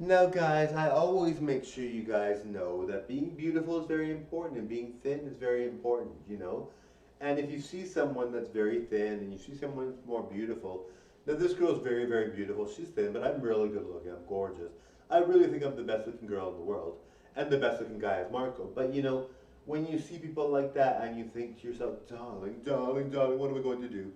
Now, guys, I always make sure you guys know that being beautiful is very important and being thin is very important, you know? And if you see someone that's very thin and you see someone that's more beautiful, now this girl's very, very beautiful. She's thin, but I'm really good looking. I'm gorgeous. I really think I'm the best looking girl in the world. And the best looking guy is Marco. But you know, when you see people like that and you think to yourself, darling, darling, darling, what am I going to do?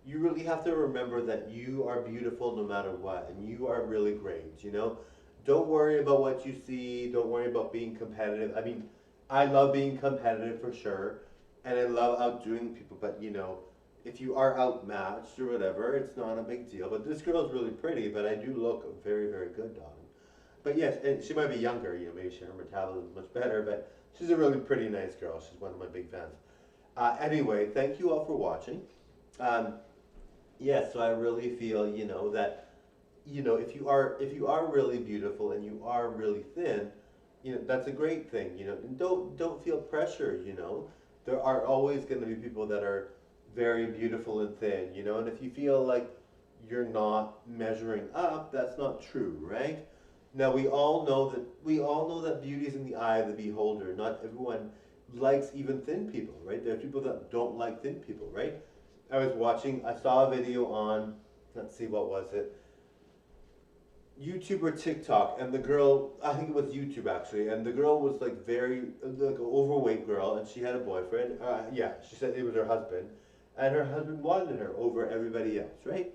You really have to remember that you are beautiful no matter what, and you are really great, you know? Don't worry about what you see, don't worry about being competitive. I mean, I love being competitive for sure, and I love outdoing people, but you know, if you are outmatched or whatever, it's not a big deal. But this girl's really pretty, but I do look very, very good, darling. But yes, and she might be younger, you know, maybe her metabolism is much better, but she's a really pretty, nice girl. She's one of my big fans. Anyway, thank you all for watching. Um, Yes, so I really feel, you know, that, you know, if you are really beautiful and you are really thin, you know, that's a great thing, you know. And don't feel pressure, you know. There are always going to be people that are very beautiful and thin, you know. And if you feel like you're not measuring up, that's not true, right? Now we all know that beauty is in the eye of the beholder. Not everyone likes even thin people, right? There are people that don't like thin people, right? I saw a video on, let's see, what was it? YouTube or TikTok, and the girl, I think it was YouTube actually, and the girl was like like an overweight girl, and she had a boyfriend. Yeah, she said it was her husband, and her husband wanted her over everybody else, right?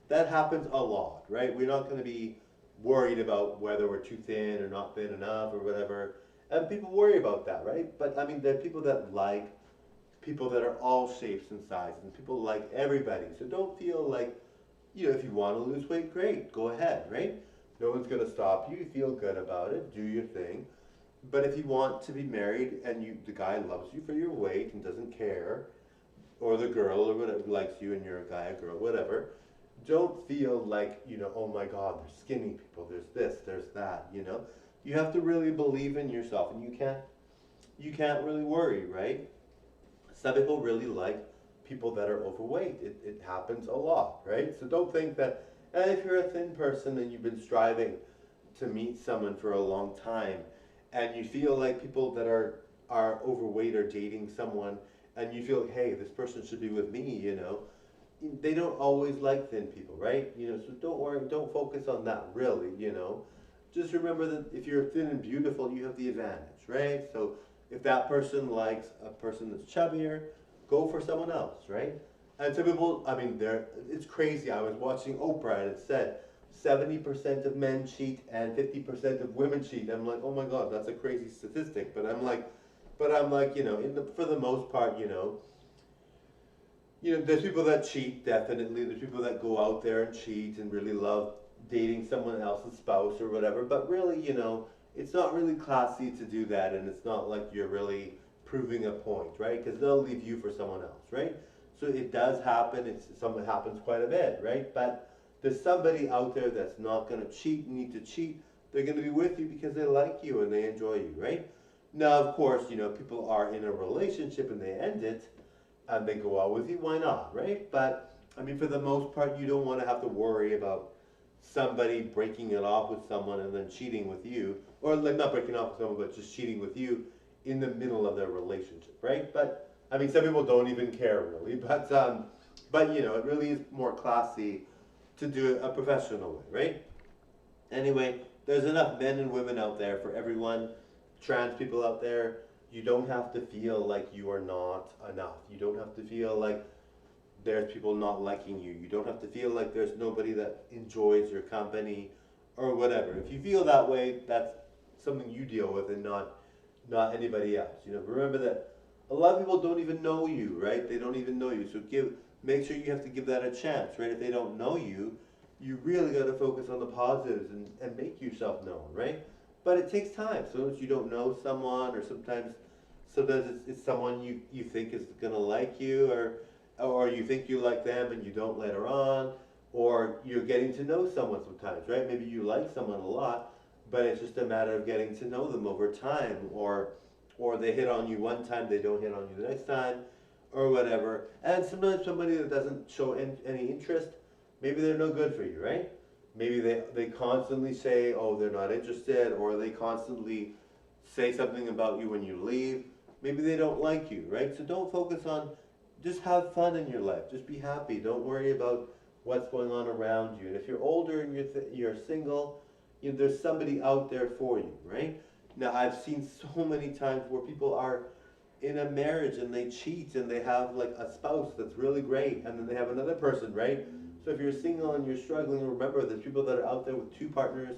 That happens a lot, right? We're not going to be worried about whether we're too thin or not thin enough or whatever, and people worry about that, right? But I mean, there are people that like people that are all shapes and sizes, and people like everybody. So don't feel like, you know, if you want to lose weight, great, go ahead, right? No one's going to stop you. Feel good about it. Do your thing. But if you want to be married and the guy loves you for your weight and doesn't care, or the girl or whatever likes you and you're a guy, a girl, whatever, don't feel like, you know, oh my God, there's skinny people, there's this, there's that, you know. You have to really believe in yourself, and you can't really worry, right? Some people really like people that are overweight. It happens a lot, right? So don't think that if you're a thin person and you've been striving to meet someone for a long time and you feel like people that are overweight are dating someone and you feel, hey, this person should be with me, you know, they don't always like thin people, right? You know, so don't worry, don't focus on that really, you know. Just remember that if you're thin and beautiful, you have the advantage, right? So if that person likes a person that's chubbier, go for someone else, right? And some people, I mean, it's crazy. I was watching Oprah and it said 70% of men cheat and 50% of women cheat. I'm like, oh my God, that's a crazy statistic. But I'm like, you know, for the most part, there's people that cheat, definitely. There's people that go out there and cheat and really love dating someone else's spouse or whatever. But really, it's not really classy to do that, and it's not like you're really proving a point, right? Because they'll leave you for someone else, right? So it does happen. It's something that happens quite a bit, right? But there's somebody out there that's not going to cheat, need to cheat. They're going to be with you because they like you and they enjoy you, right? Now, of course, people are in a relationship and they end it and they go out with you, why not, right? But I mean, for the most part, you don't want to have to worry about somebody breaking it off with someone and then cheating with you, or like not breaking off with someone, but just cheating with you in the middle of their relationship, right? But I mean, some people don't even care really, but it really is more classy to do it a professional way, right? Anyway, there's enough men and women out there for everyone. Trans people out there, you don't have to feel like you are not enough. You don't have to feel like there's people not liking you. You don't have to feel like there's nobody that enjoys your company or whatever. If you feel that way, that's something you deal with and not anybody else. Remember that a lot of people don't even know you, right? They don't even know you. So make sure you have to give that a chance, right? If they don't know you, you really got to focus on the positives and make yourself known, right? But it takes time. Sometimes you don't know someone, or sometimes it's someone you think is gonna like you, or you think you like them and you don't later on, or you're getting to know someone sometimes, right? Maybe you like someone a lot, but it's just a matter of getting to know them over time, or they hit on you one time, they don't hit on you the next time, or whatever. And sometimes somebody that doesn't show any interest, maybe they're no good for you, right? Maybe they constantly say, oh, they're not interested, or they constantly say something about you when you leave. Maybe they don't like you, right? So don't focus on, just have fun in your life. Just be happy. Don't worry about what's going on around you. And if you're older and you're single, you know, there's somebody out there for you, right? Now, I've seen so many times where people are in a marriage and they cheat and they have like a spouse that's really great and then they have another person, right? So if you're single and you're struggling, remember there's people that are out there with two partners,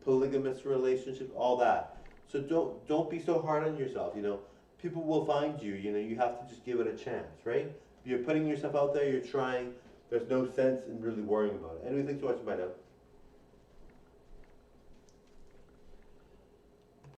polygamous relationships, all that. So don't be so hard on yourself, you know. People will find you, you know, you have to just give it a chance, right? If you're putting yourself out there, you're trying, there's no sense in really worrying about it. Anyway, thanks for watching, bye now.